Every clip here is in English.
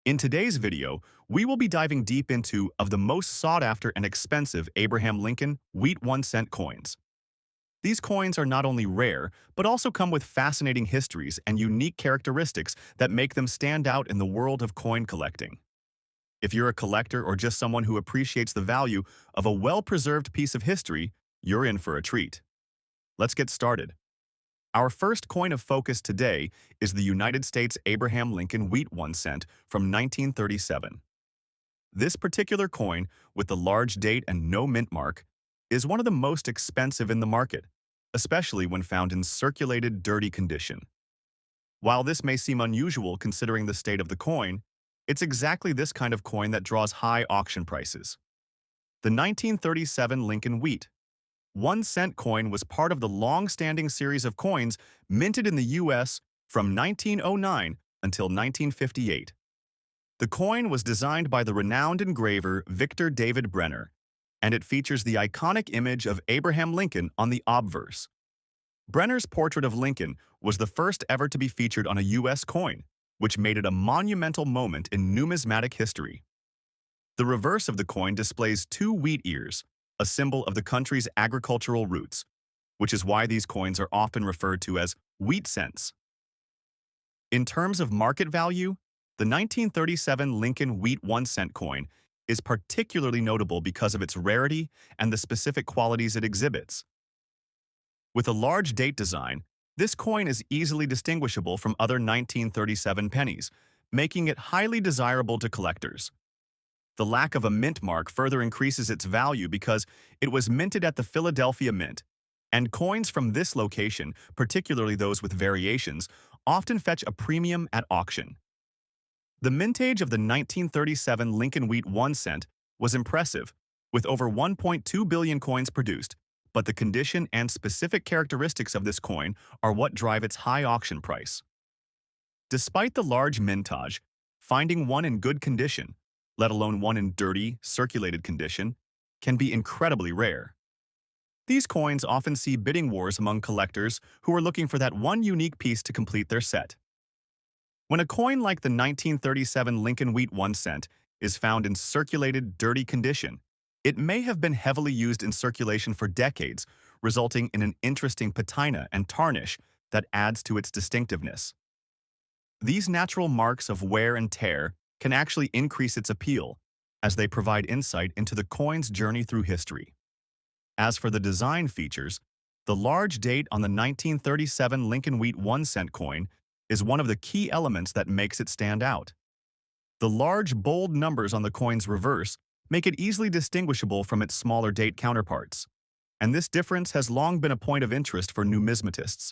In today's video, we will be diving deep into of the most sought-after and expensive Abraham Lincoln Wheat 1-cent coins. These coins are not only rare, but also come with fascinating histories and unique characteristics that make them stand out in the world of coin collecting. If you're a collector or just someone who appreciates the value of a well-preserved piece of history, you're in for a treat. Let's get started. Our first coin of focus today is the United States Abraham Lincoln Wheat 1-cent from 1937. This particular coin, with the large date and no mint mark, is one of the most expensive in the market, especially when found in circulated, dirty condition. While this may seem unusual considering the state of the coin, it's exactly this kind of coin that draws high auction prices. The 1937 Lincoln Wheat 1-cent coin was part of the long-standing series of coins minted in the U.S. from 1909 until 1958. The coin was designed by the renowned engraver Victor David Brenner, and it features the iconic image of Abraham Lincoln on the obverse. Brenner's portrait of Lincoln was the first ever to be featured on a U.S. coin, which made it a monumental moment in numismatic history. The reverse of the coin displays two wheat ears, a symbol of the country's agricultural roots, which is why these coins are often referred to as wheat cents. In terms of market value, the 1937 Lincoln Wheat 1-cent coin is particularly notable because of its rarity and the specific qualities it exhibits. With a large date design, this coin is easily distinguishable from other 1937 pennies, making it highly desirable to collectors. The lack of a mint mark further increases its value because it was minted at the Philadelphia Mint, and coins from this location, particularly those with variations, often fetch a premium at auction. The mintage of the 1937 Lincoln Wheat 1-cent was impressive, with over 1.2 billion coins produced, but the condition and specific characteristics of this coin are what drive its high auction price. Despite the large mintage, finding one in good condition, let alone one in dirty, circulated condition, can be incredibly rare. These coins often see bidding wars among collectors who are looking for that one unique piece to complete their set. When a coin like the 1937 Lincoln Wheat 1-cent is found in circulated, dirty condition, it may have been heavily used in circulation for decades, resulting in an interesting patina and tarnish that adds to its distinctiveness. These natural marks of wear and tear can actually increase its appeal, as they provide insight into the coin's journey through history. As for the design features, the large date on the 1937 Lincoln Wheat 1-cent coin is one of the key elements that makes it stand out. The large, bold numbers on the coin's reverse make it easily distinguishable from its smaller date counterparts, and this difference has long been a point of interest for numismatists.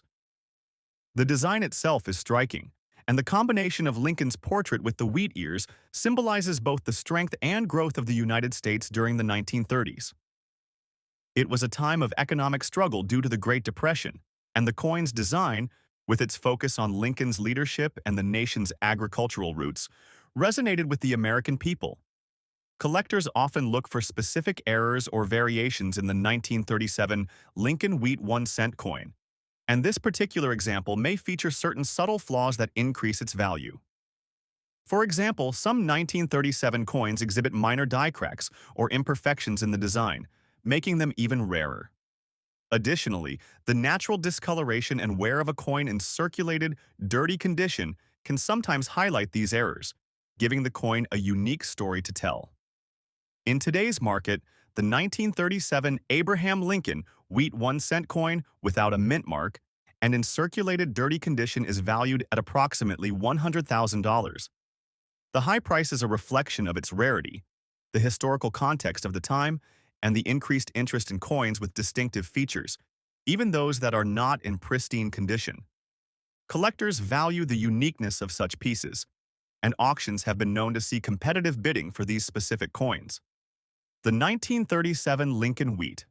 The design itself is striking, and the combination of Lincoln's portrait with the wheat ears symbolizes both the strength and growth of the United States during the 1930s. It was a time of economic struggle due to the Great Depression, and the coin's design, with its focus on Lincoln's leadership and the nation's agricultural roots, resonated with the American people. Collectors often look for specific errors or variations in the 1937 Lincoln Wheat 1-cent coin, and this particular example may feature certain subtle flaws that increase its value. For example, some 1937 coins exhibit minor die cracks or imperfections in the design, making them even rarer. Additionally, the natural discoloration and wear of a coin in circulated, dirty condition can sometimes highlight these errors, giving the coin a unique story to tell. In today's market, the 1937 Abraham Lincoln Wheat 1-cent coin without a mint mark and in circulated dirty condition is valued at approximately $100,000. The high price is a reflection of its rarity, the historical context of the time, and the increased interest in coins with distinctive features, even those that are not in pristine condition. Collectors value the uniqueness of such pieces, and auctions have been known to see competitive bidding for these specific coins. The 1937 Lincoln Wheat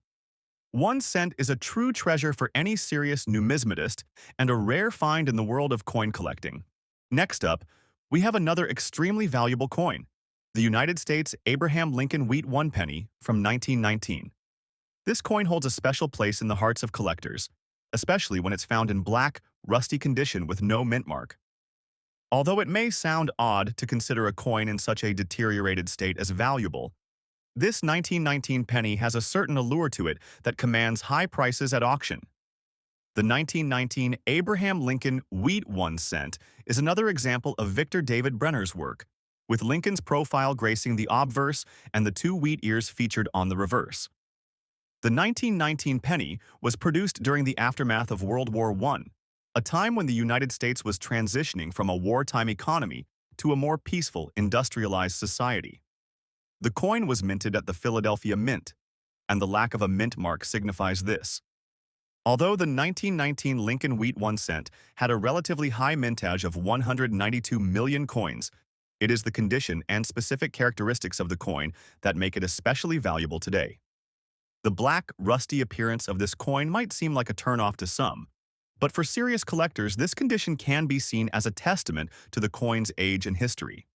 1-cent is a true treasure for any serious numismatist and a rare find in the world of coin collecting. Next up, we have another extremely valuable coin, the United States Abraham Lincoln Wheat 1 penny from 1919. This coin holds a special place in the hearts of collectors, especially when it's found in black, rusty condition with no mint mark. Although it may sound odd to consider a coin in such a deteriorated state as valuable, this 1919 penny has a certain allure to it that commands high prices at auction. The 1919 Abraham Lincoln Wheat 1 cent is another example of Victor David Brenner's work, with Lincoln's profile gracing the obverse and the two wheat ears featured on the reverse. The 1919 penny was produced during the aftermath of World War I, a time when the United States was transitioning from a wartime economy to a more peaceful, industrialized society. The coin was minted at the Philadelphia Mint, and the lack of a mint mark signifies this. Although the 1919 Lincoln Wheat 1 cent had a relatively high mintage of 192 million coins, it is the condition and specific characteristics of the coin that make it especially valuable today. The black, rusty appearance of this coin might seem like a turnoff to some, but for serious collectors, this condition can be seen as a testament to the coin's age and history.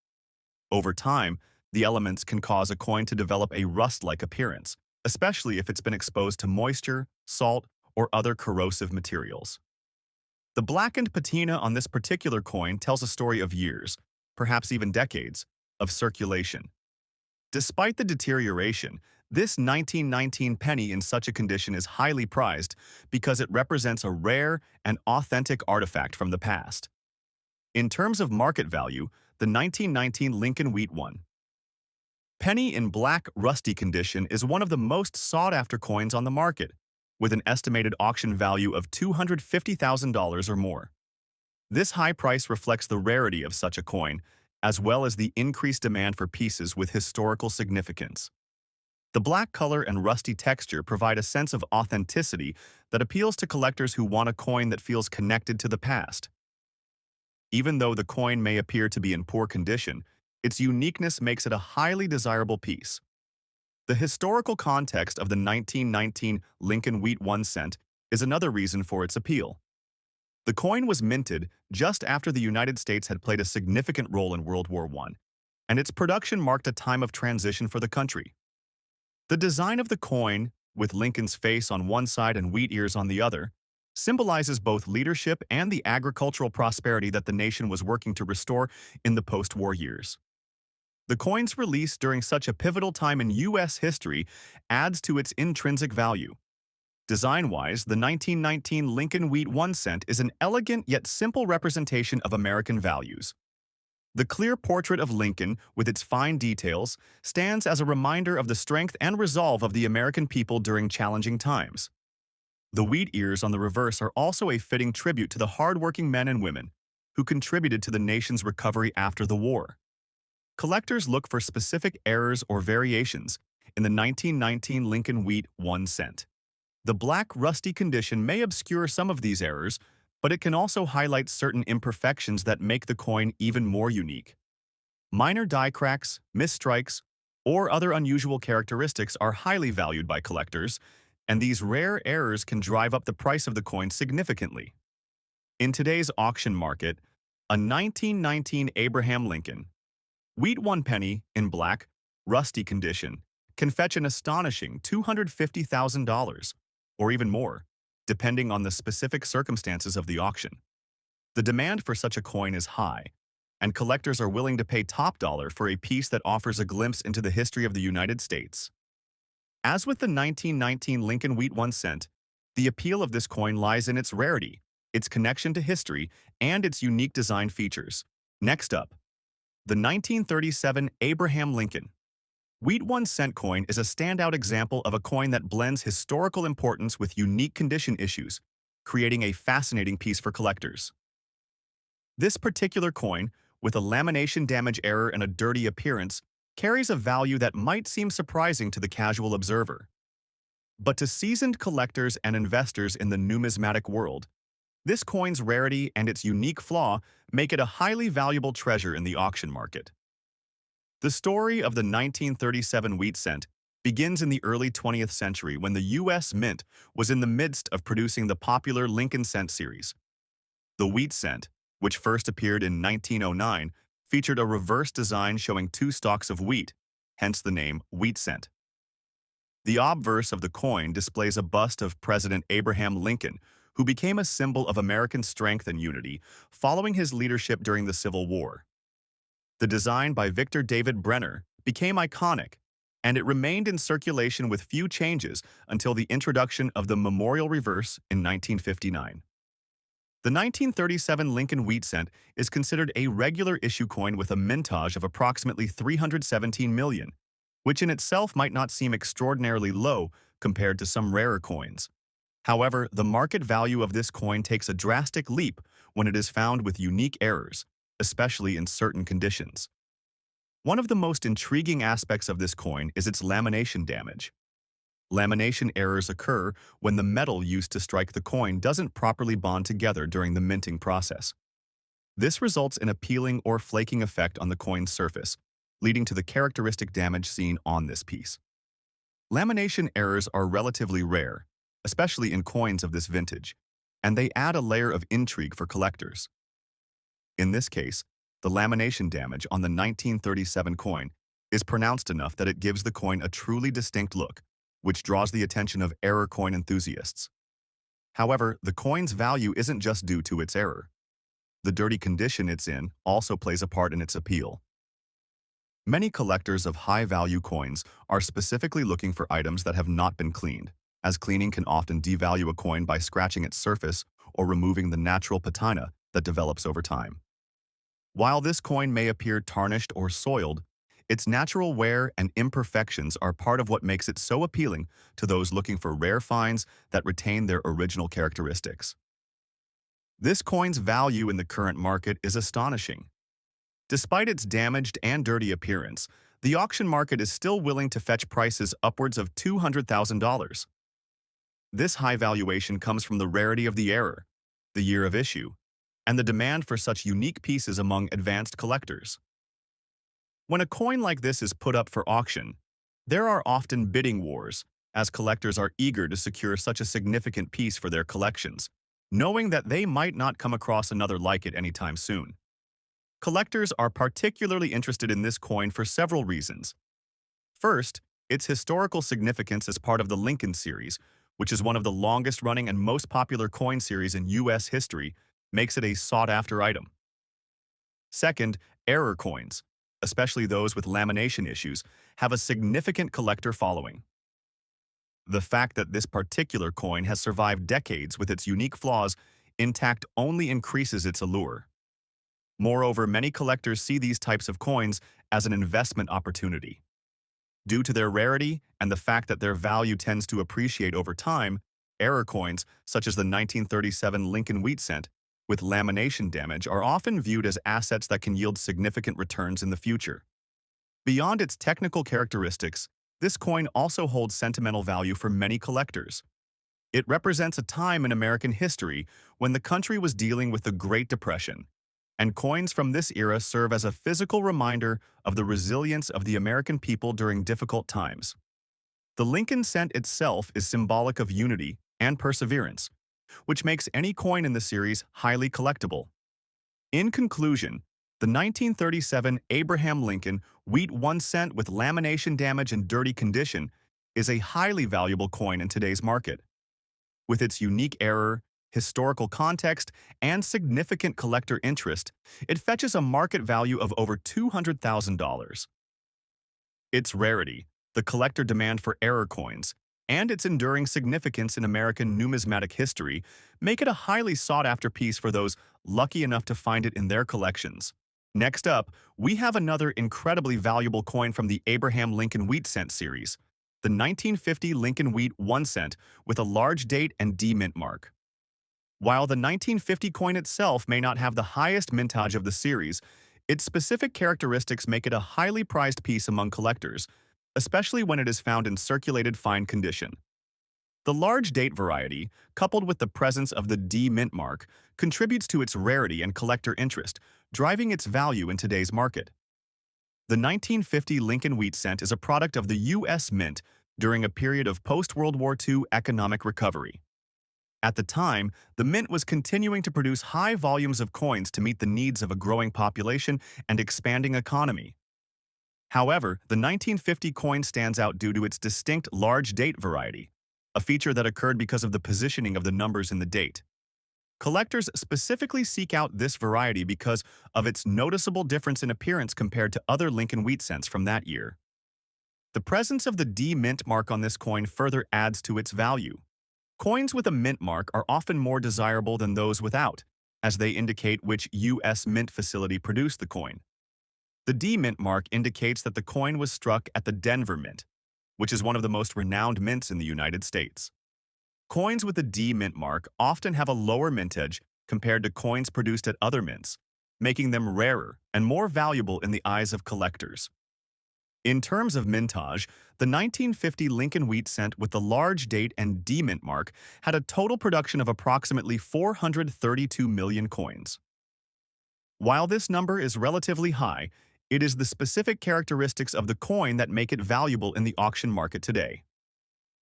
Over time, the elements can cause a coin to develop a rust-like appearance, especially if it's been exposed to moisture, salt, or other corrosive materials. The blackened patina on this particular coin tells a story of years, perhaps even decades, of circulation. Despite the deterioration, this 1919 penny in such a condition is highly prized because it represents a rare and authentic artifact from the past. In terms of market value, the 1919 Lincoln Wheat 1 penny in black, rusty condition is one of the most sought-after coins on the market, with an estimated auction value of $250,000 or more. This high price reflects the rarity of such a coin, as well as the increased demand for pieces with historical significance. The black color and rusty texture provide a sense of authenticity that appeals to collectors who want a coin that feels connected to the past. Even though the coin may appear to be in poor condition, its uniqueness makes it a highly desirable piece. The historical context of the 1919 Lincoln Wheat 1 cent is another reason for its appeal. The coin was minted just after the United States had played a significant role in World War I, and its production marked a time of transition for the country. The design of the coin, with Lincoln's face on one side and wheat ears on the other, symbolizes both leadership and the agricultural prosperity that the nation was working to restore in the post-war years. The coin's release during such a pivotal time in U.S. history adds to its intrinsic value. Design-wise, the 1919 Lincoln Wheat 1 cent is an elegant yet simple representation of American values. The clear portrait of Lincoln, with its fine details, stands as a reminder of the strength and resolve of the American people during challenging times. The wheat ears on the reverse are also a fitting tribute to the hardworking men and women who contributed to the nation's recovery after the war. Collectors look for specific errors or variations in the 1919 Lincoln Wheat 1 cent. The black, rusty condition may obscure some of these errors, but it can also highlight certain imperfections that make the coin even more unique. Minor die cracks, misstrikes, or other unusual characteristics are highly valued by collectors, and these rare errors can drive up the price of the coin significantly. In today's auction market, a 1919 Abraham Lincoln Wheat 1 penny in black, rusty condition can fetch an astonishing $250,000, or even more, depending on the specific circumstances of the auction. The demand for such a coin is high, and collectors are willing to pay top dollar for a piece that offers a glimpse into the history of the United States. As with the 1919 Lincoln Wheat 1 cent, the appeal of this coin lies in its rarity, its connection to history, and its unique design features. Next up, the 1937 Abraham Lincoln Wheat 1 cent coin is a standout example of a coin that blends historical importance with unique condition issues, creating a fascinating piece for collectors. This particular coin, with a lamination damage error and a dirty appearance, carries a value that might seem surprising to the casual observer. But to seasoned collectors and investors in the numismatic world, this coin's rarity and its unique flaw make it a highly valuable treasure in the auction market. The story of the 1937 wheat cent begins in the early 20th century when the U.S. Mint was in the midst of producing the popular Lincoln cent series. The wheat cent, which first appeared in 1909, featured a reverse design showing two stalks of wheat, hence the name wheat cent. The obverse of the coin displays a bust of President Abraham Lincoln, who became a symbol of American strength and unity following his leadership during the Civil War. The design by Victor David Brenner became iconic, and it remained in circulation with few changes until the introduction of the memorial reverse in 1959. The 1937 Lincoln Wheat Cent is considered a regular issue coin with a mintage of approximately 317 million, which in itself might not seem extraordinarily low compared to some rarer coins. However, the market value of this coin takes a drastic leap when it is found with unique errors, especially in certain conditions. One of the most intriguing aspects of this coin is its lamination damage. Lamination errors occur when the metal used to strike the coin doesn't properly bond together during the minting process. This results in a peeling or flaking effect on the coin's surface, leading to the characteristic damage seen on this piece. Lamination errors are relatively rare, especially in coins of this vintage, and they add a layer of intrigue for collectors. In this case, the lamination damage on the 1937 coin is pronounced enough that it gives the coin a truly distinct look, which draws the attention of error coin enthusiasts. However, the coin's value isn't just due to its error. The dirty condition it's in also plays a part in its appeal. Many collectors of high-value coins are specifically looking for items that have not been cleaned, as cleaning can often devalue a coin by scratching its surface or removing the natural patina that develops over time. While this coin may appear tarnished or soiled, its natural wear and imperfections are part of what makes it so appealing to those looking for rare finds that retain their original characteristics. This coin's value in the current market is astonishing. Despite its damaged and dirty appearance, the auction market is still willing to fetch prices upwards of $200,000. This high valuation comes from the rarity of the error, the year of issue, and the demand for such unique pieces among advanced collectors. When a coin like this is put up for auction, there are often bidding wars, as collectors are eager to secure such a significant piece for their collections, knowing that they might not come across another like it anytime soon. Collectors are particularly interested in this coin for several reasons. First, its historical significance as part of the Lincoln series, which is one of the longest-running and most popular coin series in U.S. history, makes it a sought-after item. Second, error coins, especially those with lamination issues, have a significant collector following. The fact that this particular coin has survived decades with its unique flaws intact only increases its allure. Moreover, many collectors see these types of coins as an investment opportunity. Due to their rarity and the fact that their value tends to appreciate over time, error coins, such as the 1937 Lincoln Wheat Cent, with lamination damage are often viewed as assets that can yield significant returns in the future. Beyond its technical characteristics, this coin also holds sentimental value for many collectors. It represents a time in American history when the country was dealing with the Great Depression, and coins from this era serve as a physical reminder of the resilience of the American people during difficult times. The Lincoln Cent itself is symbolic of unity and perseverance, which makes any coin in the series highly collectible. In conclusion, the 1937 Abraham Lincoln Wheat 1 cent with lamination damage and dirty condition is a highly valuable coin in today's market. With its unique error, historical context, and significant collector interest, it fetches a market value of over $200,000. Its rarity, the collector demand for error coins, and its enduring significance in American numismatic history make it a highly sought-after piece for those lucky enough to find it in their collections. Next up, we have another incredibly valuable coin from the Abraham Lincoln Wheat Cent series, the 1950 Lincoln Wheat 1 cent with a large date and D mint mark. While the 1950 coin itself may not have the highest mintage of the series, its specific characteristics make it a highly prized piece among collectors, especially when it is found in circulated fine condition. The large date variety, coupled with the presence of the D mint mark, contributes to its rarity and collector interest, driving its value in today's market. The 1950 Lincoln Wheat Cent is a product of the U.S. Mint during a period of post-World War II economic recovery. At the time, the Mint was continuing to produce high volumes of coins to meet the needs of a growing population and expanding economy. However, the 1950 coin stands out due to its distinct large date variety, a feature that occurred because of the positioning of the numbers in the date. Collectors specifically seek out this variety because of its noticeable difference in appearance compared to other Lincoln wheat cents from that year. The presence of the D mint mark on this coin further adds to its value. Coins with a mint mark are often more desirable than those without, as they indicate which U.S. mint facility produced the coin. The D mint mark indicates that the coin was struck at the Denver Mint, which is one of the most renowned mints in the United States. Coins with a D mint mark often have a lower mintage compared to coins produced at other mints, making them rarer and more valuable in the eyes of collectors. In terms of mintage, the 1950 Lincoln wheat cent with the large date and D mint mark had a total production of approximately 432 million coins. While this number is relatively high, it is the specific characteristics of the coin that make it valuable in the auction market today.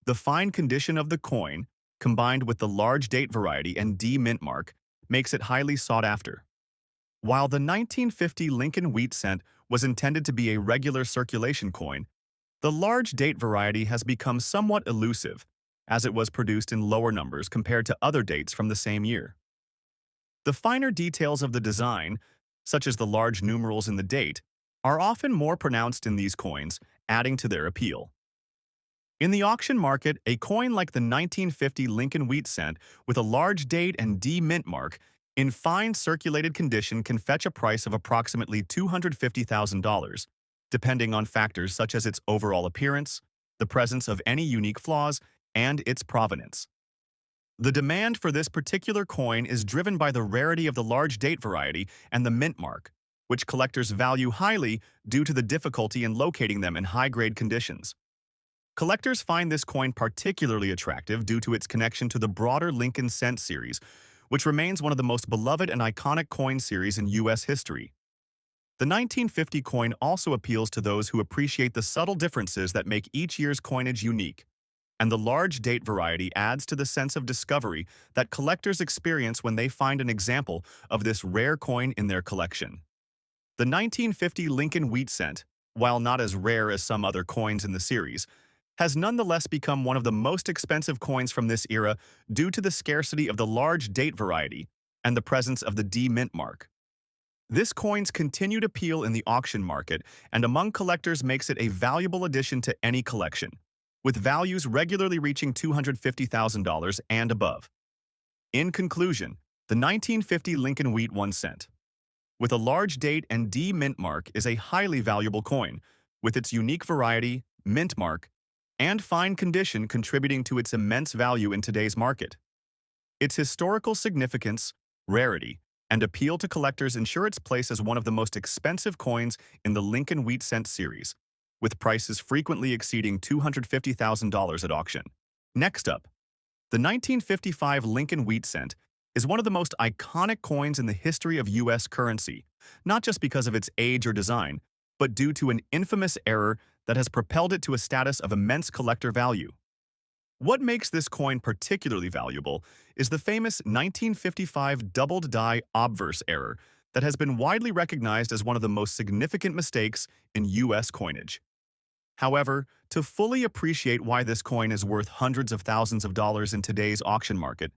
The fine condition of the coin, combined with the large date variety and D mint mark, makes it highly sought after. While the 1950 Lincoln wheat cent was intended to be a regular circulation coin, the large date variety has become somewhat elusive, as it was produced in lower numbers compared to other dates from the same year. The finer details of the design, such as the large numerals in the date, are often more pronounced in these coins, adding to their appeal. In the auction market, a coin like the 1950 Lincoln wheat cent with a large date and D mint mark in fine circulated condition can fetch a price of approximately $250,000, depending on factors such as its overall appearance, the presence of any unique flaws, and its provenance. The demand for this particular coin is driven by the rarity of the large date variety and the mint mark, which collectors value highly due to the difficulty in locating them in high-grade conditions. Collectors find this coin particularly attractive due to its connection to the broader Lincoln cent series, which remains one of the most beloved and iconic coin series in U.S. history. The 1950 coin also appeals to those who appreciate the subtle differences that make each year's coinage unique, and the large date variety adds to the sense of discovery that collectors experience when they find an example of this rare coin in their collection. The 1950 Lincoln wheat cent, while not as rare as some other coins in the series, has nonetheless become one of the most expensive coins from this era due to the scarcity of the large date variety and the presence of the D mint mark. This coin's continued appeal in the auction market and among collectors makes it a valuable addition to any collection, with values regularly reaching $250,000 and above. In conclusion, the 1950 Lincoln wheat 1 cent, with a large date and D mint mark, is a highly valuable coin, with its unique variety, mint mark, and fine condition contributing to its immense value in today's market. Its historical significance, rarity, and appeal to collectors ensure its place as one of the most expensive coins in the Lincoln wheat cent series, with prices frequently exceeding $250,000 at auction. Next up, the 1955 Lincoln wheat cent is one of the most iconic coins in the history of U.S. currency, not just because of its age or design, but due to an infamous error that has propelled it to a status of immense collector value. What makes this coin particularly valuable is the famous 1955 doubled die obverse error that has been widely recognized as one of the most significant mistakes in U.S. coinage. However, to fully appreciate why this coin is worth hundreds of thousands of dollars in today's auction market,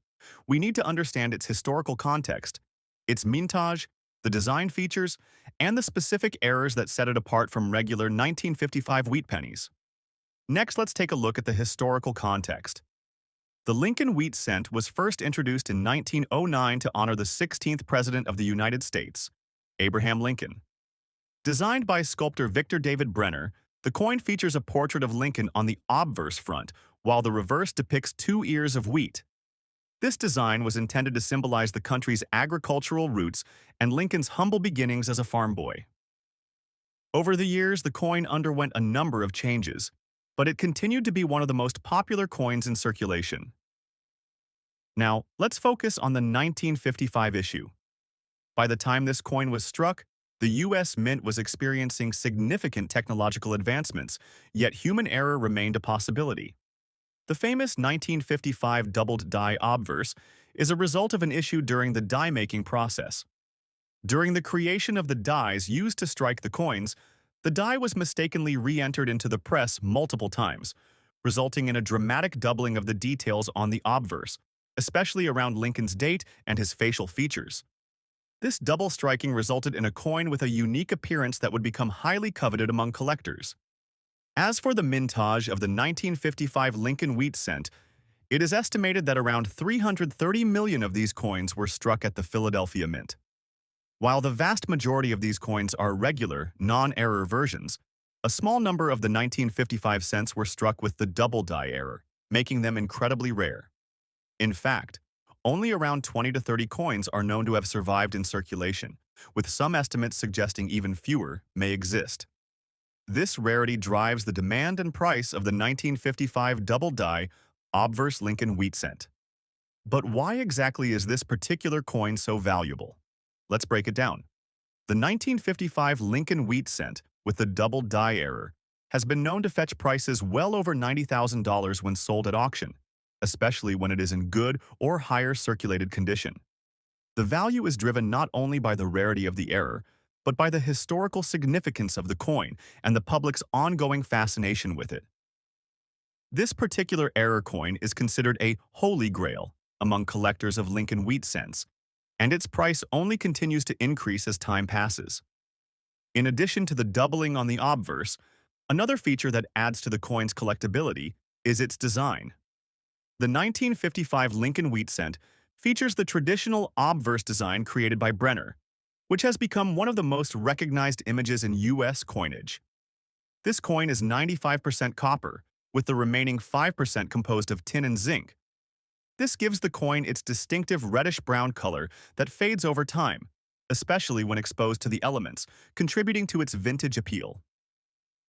we need to understand its historical context, its mintage, the design features, and the specific errors that set it apart from regular 1955 wheat pennies. Next, let's take a look at the historical context. The Lincoln wheat cent was first introduced in 1909 to honor the 16th President of the United States, Abraham Lincoln. Designed by sculptor Victor David Brenner, the coin features a portrait of Lincoln on the obverse front, while the reverse depicts 2 ears of wheat. This design was intended to symbolize the country's agricultural roots and Lincoln's humble beginnings as a farm boy. Over the years, the coin underwent a number of changes, but it continued to be one of the most popular coins in circulation. Now, let's focus on the 1955 issue. By the time this coin was struck, the U.S. Mint was experiencing significant technological advancements, yet human error remained a possibility. The famous 1955 doubled die obverse is a result of an issue during the die-making process. During the creation of the dies used to strike the coins, the die was mistakenly re-entered into the press multiple times, resulting in a dramatic doubling of the details on the obverse, especially around Lincoln's date and his facial features. This double striking resulted in a coin with a unique appearance that would become highly coveted among collectors. As for the mintage of the 1955 Lincoln wheat cent, it is estimated that around 330 million of these coins were struck at the Philadelphia Mint. While the vast majority of these coins are regular, non-error versions, a small number of the 1955 cents were struck with the double die error, making them incredibly rare. In fact, only around 20 to 30 coins are known to have survived in circulation, with some estimates suggesting even fewer may exist. This rarity drives the demand and price of the 1955 double die obverse Lincoln wheat cent. But why exactly is this particular coin so valuable? Let's break it down. The 1955 Lincoln wheat cent with the double die error has been known to fetch prices well over $90,000 when sold at auction, especially when it is in good or higher circulated condition. The value is driven not only by the rarity of the error, but by the historical significance of the coin and the public's ongoing fascination with it. This particular error coin is considered a holy grail among collectors of Lincoln wheat cents, and its price only continues to increase as time passes. In addition to the doubling on the obverse, another feature that adds to the coin's collectability is its design. The 1955 Lincoln wheat cent features the traditional obverse design created by Brenner, which has become one of the most recognized images in U.S. coinage. This coin is 95% copper, with the remaining 5% composed of tin and zinc. This gives the coin its distinctive reddish-brown color that fades over time, especially when exposed to the elements, contributing to its vintage appeal.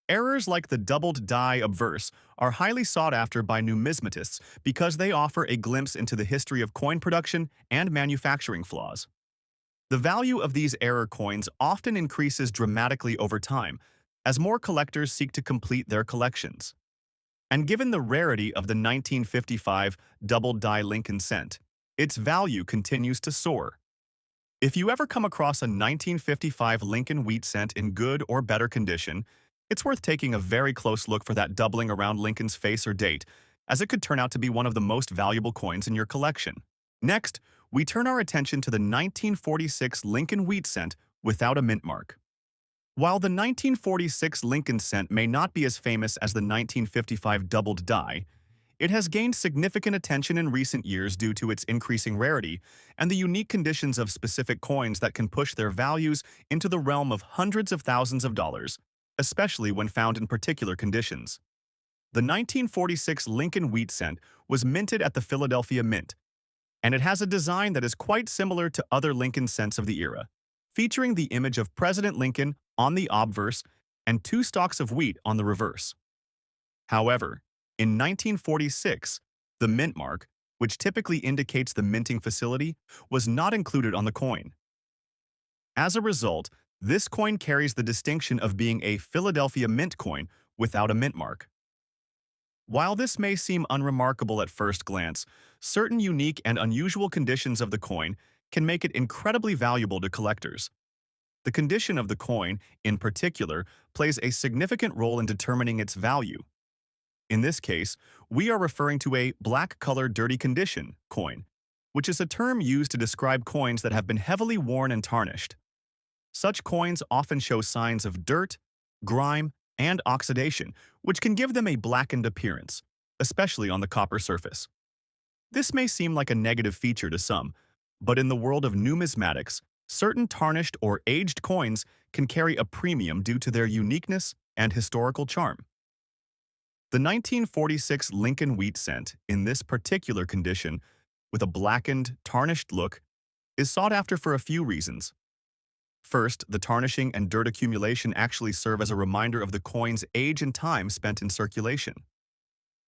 Errors like the doubled die obverse are highly sought after by numismatists because they offer a glimpse into the history of coin production and manufacturing flaws. The value of these error coins often increases dramatically over time as more collectors seek to complete their collections. And given the rarity of the 1955 double die Lincoln cent, its value continues to soar. If you ever come across a 1955 Lincoln wheat cent in good or better condition, it's worth taking a very close look for that doubling around Lincoln's face or date, as it could turn out to be one of the most valuable coins in your collection. Next, we turn our attention to the 1946 Lincoln wheat cent without a mint mark. While the 1946 Lincoln cent may not be as famous as the 1955 doubled die, it has gained significant attention in recent years due to its increasing rarity and the unique conditions of specific coins that can push their values into the realm of hundreds of thousands of dollars, especially when found in particular conditions. The 1946 Lincoln wheat cent was minted at the Philadelphia Mint, and it has a design that is quite similar to other Lincoln cents of the era, featuring the image of President Lincoln on the obverse and two stalks of wheat on the reverse. However, in 1946, the mint mark, which typically indicates the minting facility, was not included on the coin. As a result, this coin carries the distinction of being a Philadelphia Mint coin without a mint mark. While this may seem unremarkable at first glance, certain unique and unusual conditions of the coin can make it incredibly valuable to collectors. The condition of the coin, in particular, plays a significant role in determining its value. In this case, we are referring to a black-color dirty condition coin, which is a term used to describe coins that have been heavily worn and tarnished. Such coins often show signs of dirt, grime, and oxidation, which can give them a blackened appearance, especially on the copper surface. This may seem like a negative feature to some, but in the world of numismatics, certain tarnished or aged coins can carry a premium due to their uniqueness and historical charm. The 1946 Lincoln wheat cent, in this particular condition, with a blackened, tarnished look, is sought after for a few reasons. First, the tarnishing and dirt accumulation actually serve as a reminder of the coin's age and time spent in circulation.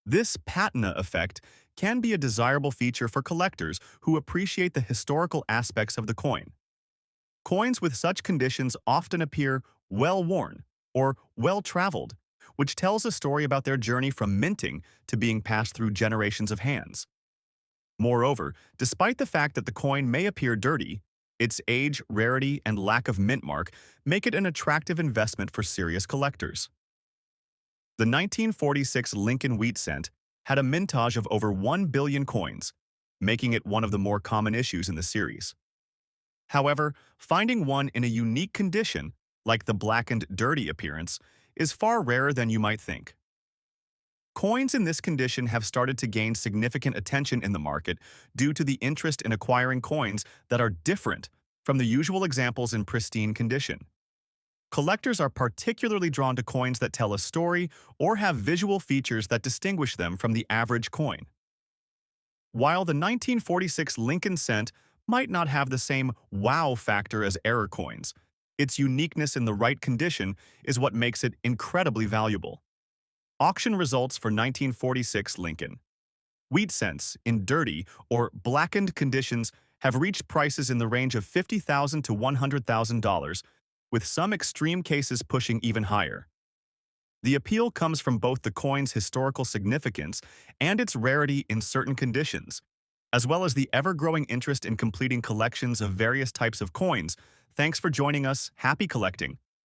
This patina effect can be a desirable feature for collectors who appreciate the historical aspects of the coin. Coins with such conditions often appear well-worn or well-traveled, which tells a story about their journey from minting to being passed through generations of hands. Moreover, despite the fact that the coin may appear dirty, its age, rarity, and lack of mint mark make it an attractive investment for serious collectors. The 1946 Lincoln wheat cent had a mintage of over 1 billion coins, making it one of the more common issues in the series. However, finding one in a unique condition, like the blackened, dirty appearance, is far rarer than you might think. Coins in this condition have started to gain significant attention in the market due to the interest in acquiring coins that are different from the usual examples in pristine condition. Collectors are particularly drawn to coins that tell a story or have visual features that distinguish them from the average coin. While the 1946 Lincoln cent might not have the same wow factor as error coins, its uniqueness in the right condition is what makes it incredibly valuable. Auction results for 1946 Lincoln. Wheat cents in dirty or blackened conditions have reached prices in the range of $50,000 to $100,000, with some extreme cases pushing even higher. The appeal comes from both the coin's historical significance and its rarity in certain conditions, as well as the ever-growing interest in completing collections of various types of coins. Thanks for joining us. Happy collecting!